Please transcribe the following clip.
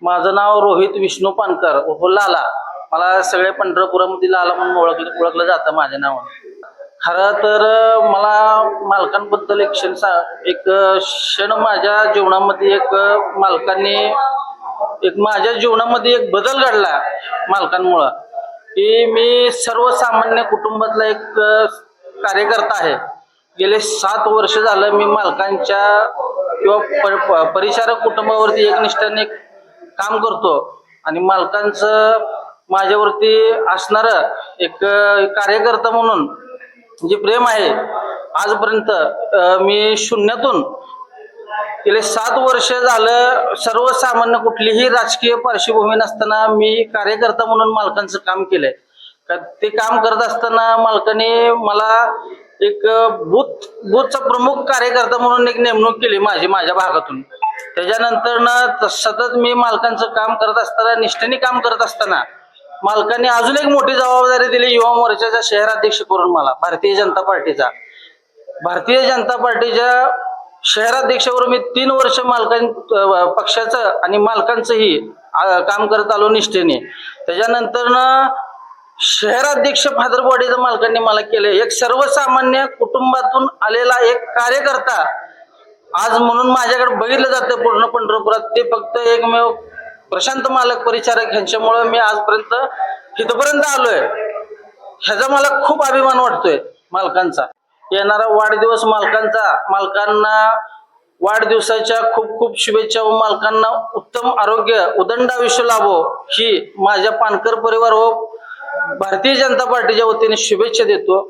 माझं नाव रोहित विष्णू पानकर उर्फ लाला. मला सगळे पंढरपुरामध्ये लाला म्हणून ओळखलं जातं माझ्या नावानं. खरं तर मला मालकांबद्दल एक क्षण माझ्या जीवनामध्ये मालकांनी माझ्या जीवनामध्ये एक बदल घडला मालकांमुळं, की मी सर्वसामान्य कुटुंबातला एक कार्यकर्ता आहे. गेले 7 वर्ष झालं मी मालकांच्या किंवा परिचारक कुटुंबावरती एकनिष्ठाने काम करतो आणि मालकांचं माझ्यावरती असणारं एक कार्यकर्ता म्हणून जे प्रेम आहे, आजपर्यंत मी शून्यातून गेले 7 वर्ष झालं सर्वसामान्य कुठलीही राजकीय पार्श्वभूमी नसताना मी कार्यकर्ता म्हणून मालकांचं काम केलंय. ते काम करत असताना मालकाने मला एक बूथचा प्रमुख कार्यकर्ता म्हणून एक नेमणूक केली माझ्या भागातून. त्याच्यानंतर सतत मी मालकांचं काम करत असताना, निष्ठेने काम करत असताना, मालकांनी अजून एक मोठी जबाबदारी दिली युवा मोर्चाचा शहराध्यक्ष करून मला. भारतीय जनता पार्टीच्या शहराध्यक्षावर मी 3 वर्ष पक्षाचं आणि मालकांचंही काम करत आलो निष्ठेने. त्याच्यानंतर शहराध्यक्ष फादर बॉडीचं मालकांनी मला केले. एक सर्वसामान्य कुटुंबातून आलेला एक कार्यकर्ता आज म्हणून माझ्याकडे बघितलं जातं पूर्ण पंढरपुरात. ते फक्त एकमेव प्रशांत मालक परिचारक यांच्यामुळे मी आजपर्यंत इथपर्यंत आलोय. ह्याचा मला खूप अभिमान वाटतोय मालकांचा. येणारा वाढदिवस मालकांना वाढदिवसाच्या खूप खूप शुभेच्छा व मालकांना उत्तम आरोग्य, उदंड आयुष्य लाभो ही माझ्या पानकर परिवार व भारतीय जनता पार्टीच्या वतीने शुभेच्छा देतो.